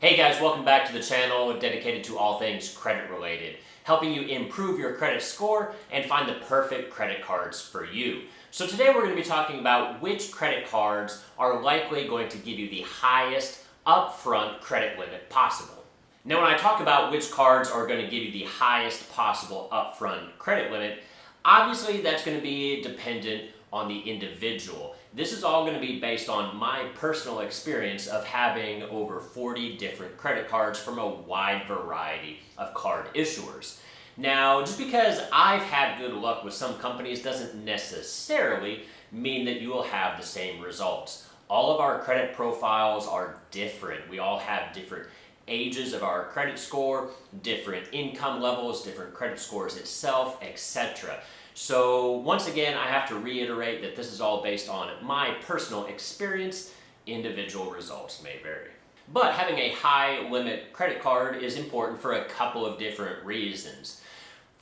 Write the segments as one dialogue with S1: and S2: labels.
S1: Hey guys, welcome back to the channel dedicated to all things credit related, helping you improve your credit score and find the perfect credit cards for you. So today we're going to be talking about which credit cards are likely going to give you the highest upfront credit limit possible. Now when I talk about which cards are going to give you the highest possible upfront credit limit, obviously that's going to be dependent on the individual. This is all going to be based on my personal experience of having over 40 different credit cards from a wide variety of card issuers. Now, just because I've had good luck with some companies doesn't necessarily mean that you will have the same results. All of our credit profiles are different. We all have different ages of our credit score, different income levels, different credit scores itself, etc. So once again, I have to reiterate that this is all based on my personal experience. Individual results may vary. But having a high limit credit card is important for a couple of different reasons.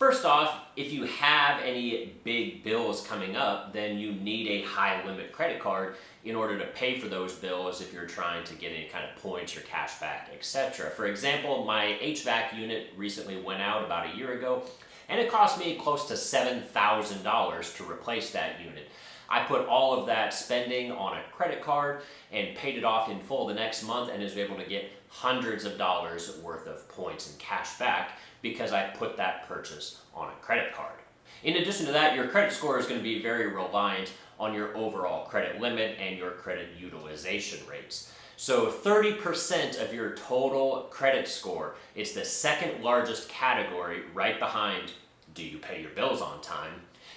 S1: First off, if you have any big bills coming up, then you need a high limit credit card in order to pay for those bills if you're trying to get any kind of points or cash back, etc. For example, my HVAC unit recently went out about a year ago, and it cost me close to $7,000 to replace that unit. I put all of that spending on a credit card and paid it off in full the next month and was able to get hundreds of dollars worth of points and cash back because I put that purchase on a credit card. In addition to that, your credit score is going to be very reliant on your overall credit limit and your credit utilization rates. So 30% of your total credit score, it's the second largest category right behind do you pay your bills on time,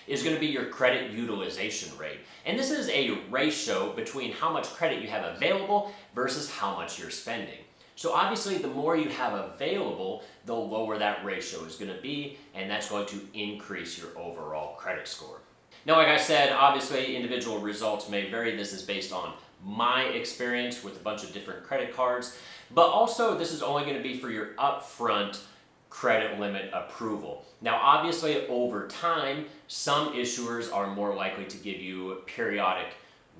S1: is going to be your credit utilization rate. And this is a ratio between how much credit you have available versus how much you're spending. So obviously the more you have available, the lower that ratio is going to be, and that's going to increase your overall credit score. Now, like I said, obviously individual results may vary. This is based on my experience with a bunch of different credit cards, but also this is only going to be for your upfront credit limit approval. Now, obviously over time, some issuers are more likely to give you periodic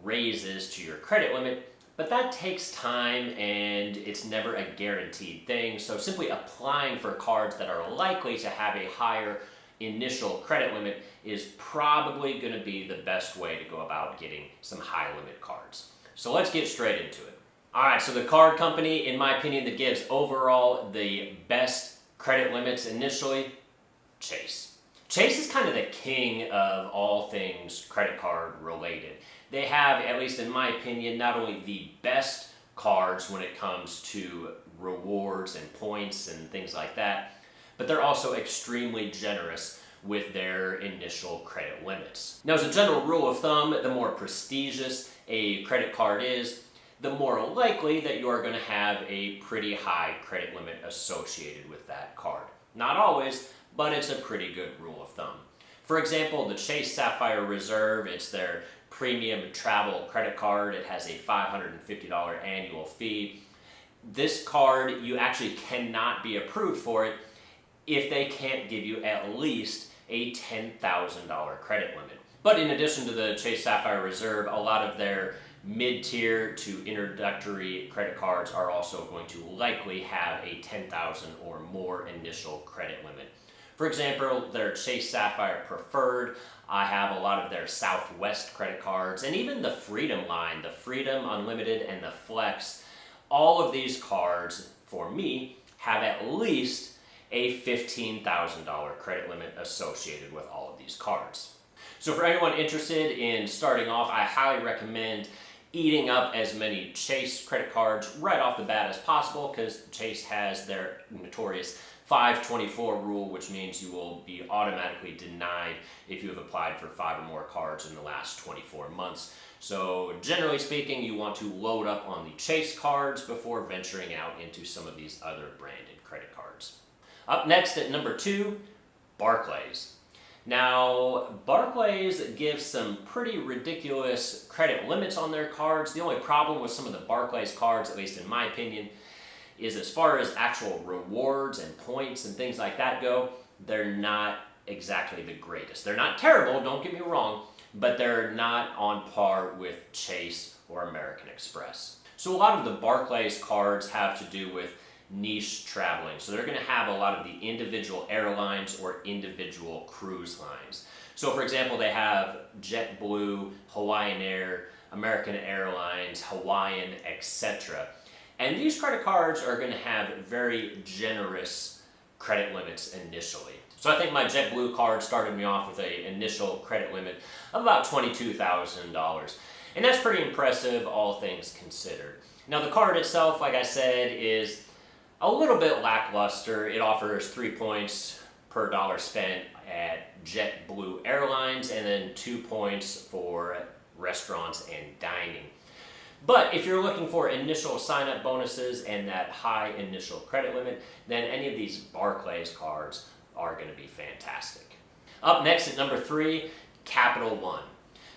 S1: raises to your credit limit, but that takes time and it's never a guaranteed thing. So simply applying for cards that are likely to have a higher initial credit limit is probably going to be the best way to go about getting some high limit cards. So let's get straight into it. All right, so the card company, in my opinion, that gives overall the best credit limits initially, Chase. Chase is kind of the king of all things credit card related. They have, at least in my opinion, not only the best cards when it comes to rewards and points and things like that, but they're also extremely generous with their initial credit limits. Now, as a general rule of thumb, the more prestigious a credit card is, the more likely that you are going to have a pretty high credit limit associated with that card. Not always, but it's a pretty good rule of thumb. For example, the Chase Sapphire Reserve, it's their premium travel credit card. It has a $550 annual fee. This card, you actually cannot be approved for it if they can't give you at least a $10,000 credit limit. But in addition to the Chase Sapphire Reserve, a lot of their mid-tier to introductory credit cards are also going to likely have a $10,000 or more initial credit limit. For example, their Chase Sapphire Preferred, I have a lot of their Southwest credit cards, and even the Freedom line, the Freedom Unlimited and the Flex, all of these cards, for me, have at least a $15,000 credit limit associated with all of these cards. So for anyone interested in starting off, I highly recommend eating up as many Chase credit cards right off the bat as possible, because Chase has their notorious 524 rule, which means you will be automatically denied if you have applied for 5 or more cards in the last 24 months. So generally speaking, you want to load up on the Chase cards before venturing out into some of these other branded credit cards. Up next at number 2, Barclays. Now, Barclays gives some pretty ridiculous credit limits on their cards. The only problem with some of the Barclays cards, at least in my opinion, is as far as actual rewards and points and things like that go, they're not exactly the greatest. They're not terrible, don't get me wrong, but they're not on par with Chase or American Express. So a lot of the Barclays cards have to do with niche traveling. So they're going to have a lot of the individual airlines or individual cruise lines. So for example, they have JetBlue, Hawaiian Air, American Airlines, Hawaiian, etc. And these credit cards are going to have very generous credit limits initially. So I think my JetBlue card started me off with an initial credit limit of about $22,000. And that's pretty impressive, all things considered. Now the card itself, like I said, is a little bit lackluster. It offers 3 points per dollar spent at JetBlue Airlines and then 2 points for restaurants and dining. But if you're looking for initial sign-up bonuses and that high initial credit limit, then any of these Barclays cards are going to be fantastic. Up next at number 3, Capital One.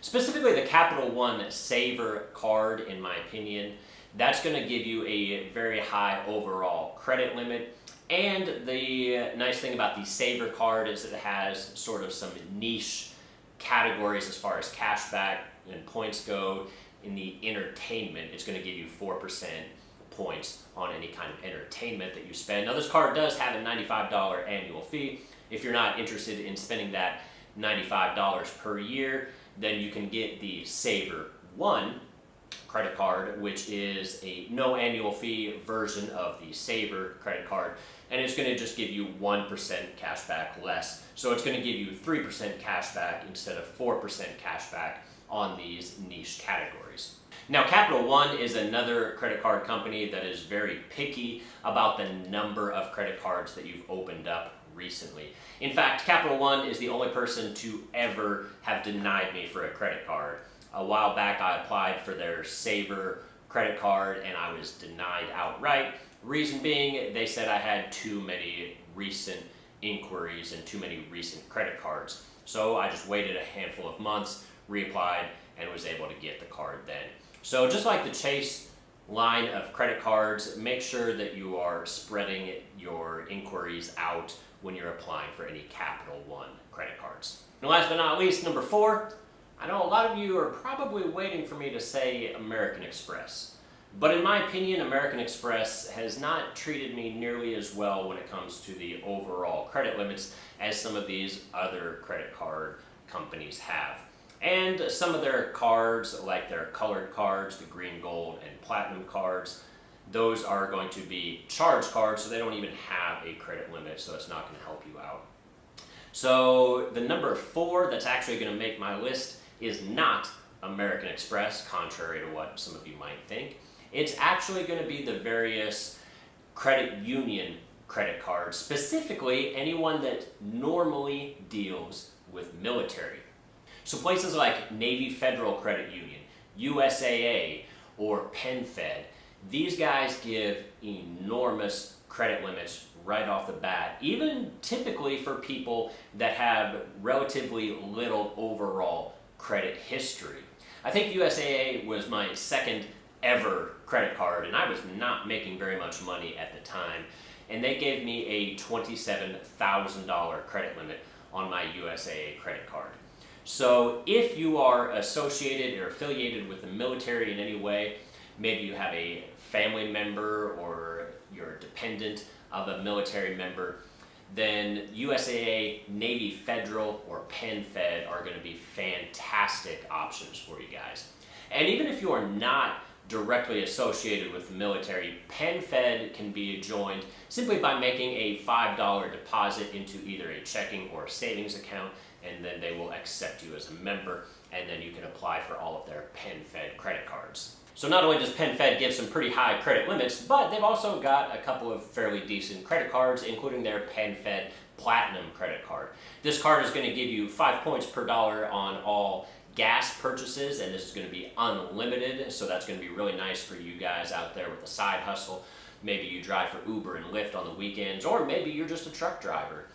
S1: Specifically the Capital One Saver card, in my opinion, that's going to give you a very high overall credit limit. And the nice thing about the Saver card is that it has sort of some niche categories as far as cashback and points go. In the entertainment, it's going to give you 4% points on any kind of entertainment that you spend. Now this card does have a $95 annual fee. If you're not interested in spending that $95 per year, then you can get the Saver One credit card, which is a no annual fee version of the Saver credit card, and it's going to just give you 1% cash back less. So it's going to give you 3% cash back instead of 4% cash back on these niche categories. Now Capital One is another credit card company that is very picky about the number of credit cards that you've opened up recently. In fact, Capital One is the only person to ever have denied me for a credit card. A while back I applied for their Saver credit card and I was denied outright. Reason being, they said I had too many recent inquiries and too many recent credit cards. So I just waited a handful of months, reapplied, and was able to get the card then. So just like the Chase line of credit cards, make sure that you are spreading your inquiries out when you're applying for any Capital One credit cards. And last but not least, number 4, I know a lot of you are probably waiting for me to say American Express. But in my opinion, American Express has not treated me nearly as well when it comes to the overall credit limits as some of these other credit card companies have. And some of their cards, like their colored cards, the green, gold, and platinum cards, those are going to be charge cards, so they don't even have a credit limit, so it's not going to help you out. So the number 4 that's actually going to make my list is not American Express, contrary to what some of you might think. It's actually going to be the various credit union credit cards, specifically anyone that normally deals with military. So places like Navy Federal Credit Union, USAA, or PenFed, these guys give enormous credit limits right off the bat, even typically for people that have relatively little overall credit history. I think USAA was my second ever credit card, and I was not making very much money at the time, and they gave me a $27,000 credit limit on my USAA credit card. So if you are associated or affiliated with the military in any way, maybe you have a family member or you're a dependent of a military member, then USAA, Navy Federal, or PenFed are going to be fantastic options for you guys. And even if you are not directly associated with the military, PenFed can be joined simply by making a $5 deposit into either a checking or a savings account, and then they will accept you as a member, and then you can apply for all of their PenFed credit cards. So not only does PenFed give some pretty high credit limits, but they've also got a couple of fairly decent credit cards, including their PenFed Platinum credit card. This card is going to give you 5 points per dollar on all gas purchases, and this is going to be unlimited, so that's going to be really nice for you guys out there with a side hustle. Maybe you drive for Uber and Lyft on the weekends, or maybe you're just a truck driver.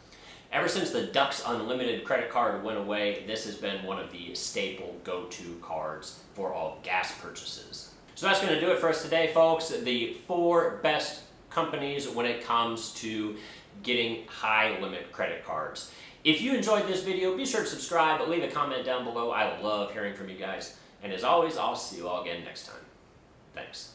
S1: Ever since the Dux Unlimited credit card went away, this has been one of the staple go-to cards for all gas purchases. So that's going to do it for us today, folks. The 4 best companies when it comes to getting high limit credit cards. If you enjoyed this video, be sure to subscribe, leave a comment down below. I love hearing from you guys. And as always, I'll see you all again next time. Thanks.